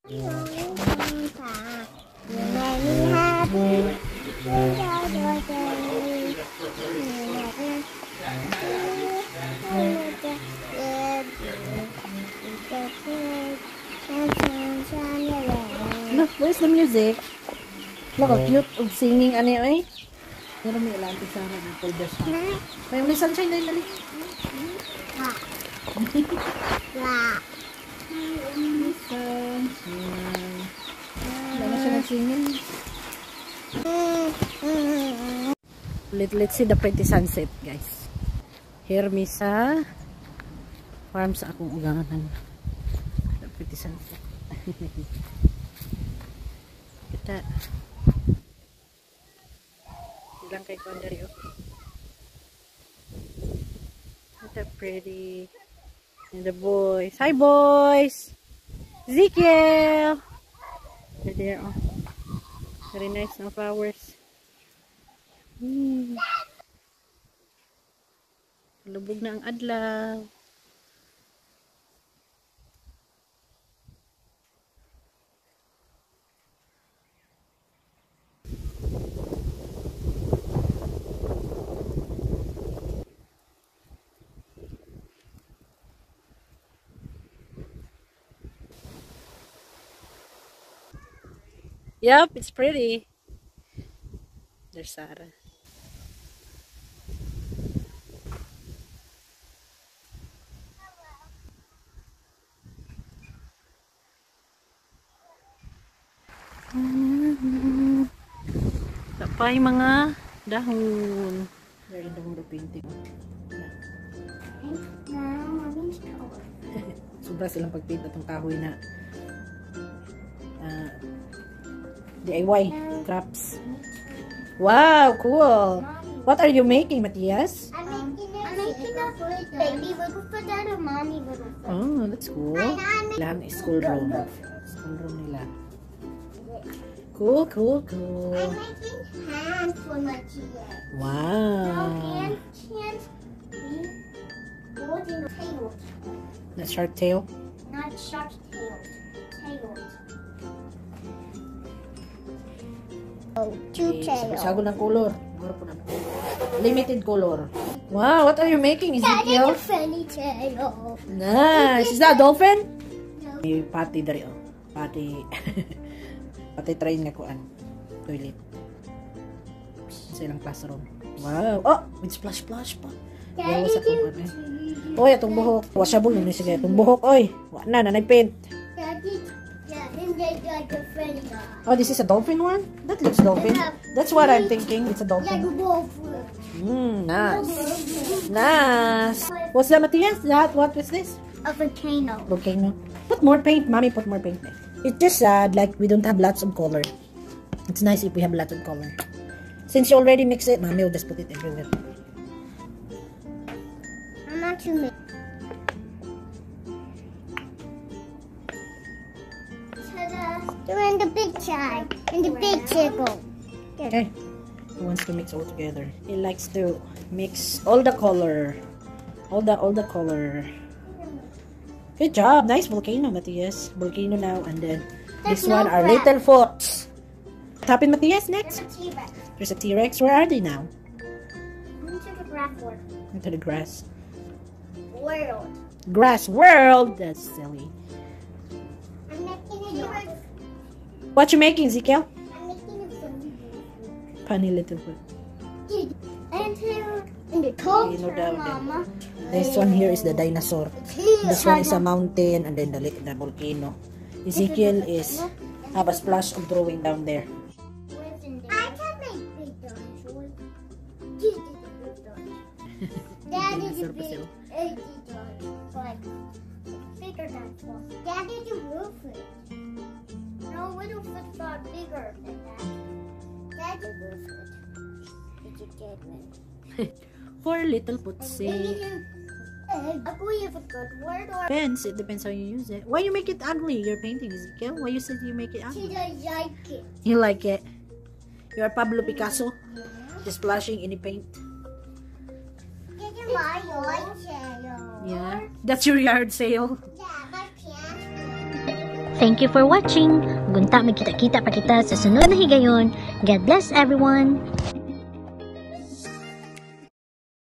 You make me happy. Look, where's the music? Look how cute of singing ani ay. Pero may ilang sa mga folders. May may sunshine din dali. Lama siya nagsingin. Let's see the pretty sunset, guys. Here me sa farm sa akong ugangan. The pretty sunset. Kita ilang kay Kondari, oh. What a pretty. And the boys. Hi, boys! Ezekiel! They're there, oh. Very nice na flowers. Lubog na ang adlaw. Yep, it's pretty. There's Sarah. Tapay mga dahon. There yung dahon painting. Sobra silang pagpaint atong kahoy na DIY crafts. Wow, cool. What are you making, Matthias? I'm making a baby little foot out of mommy little foot. Oh, that's cool. Lang school room. School room nila. Cool, cool, cool. I'm making hands for Matthias. Wow. Hands be holding a tail. Not shark tail? Not shark tail. Tail. Oh, two tails. Sago ng color. Limited color. Wow, what are you making, Ezekiel? That's a funny tail. Nice. Is that a dolphin? No. May pati dari, oh. Pati. Pati train nga kuan. Toilet. Sa ilang classroom. Wow. Oh, with splash pa. Daddy, Oy, atong buhok. Washable ni sige atong buhok, oy. Wa na nanay paint. Daddy, and they got the funny guy. Oh, this is a dolphin one? That looks dolphin. That's what I'm thinking. It's a dolphin. Nice. Nice. What's that, Matthias? What is this? A volcano. Volcano. Put more paint. Mommy, put more paint. It's just sad, like we don't have lots of color. It's nice if we have lots of color. Since you already mix it, Mommy will just put it everywhere. I'm not too mixed. Doing the big side and the big circle. Okay. He wants to mix all together. He likes to mix all the color. All the color. Good job. Nice volcano, Matthias. Volcano now, and then this one are little foot. What happened, Matthias? Next. There's a T-Rex. There's a T-Rex. Where are they now? Into the grass world. Into the grass. World. Grass world. That's silly. I'm making a T-Rex. What you making, Ezekiel? I'm making a Funny little foot. And the top, Okay, no doubt. Mama. This one here is the dinosaur. This one is a mountain, and then the volcano. Ezekiel is have a splash of drawing down there. I can make big dinosaurs. This is a big dinosaur. That is a big dinosaur. Like bigger dinosaur. That is a Littlefoot. No, Littlefoot's not bigger than that. That's a Littlefoot. It's a dead one. For little footsie. Ugly is a good word or Depends. It depends how you use it. Why you make it ugly? Your painting, Ezekiel. Why you said you make it ugly? I like it. You like it? You're Pablo Picasso, just splashing any paint. This is my yard sale. Yeah, that's your yard sale. Yeah, my piano. Thank you for watching. Gunta magkita-kita pa kita sa sunod na higayon. God bless everyone.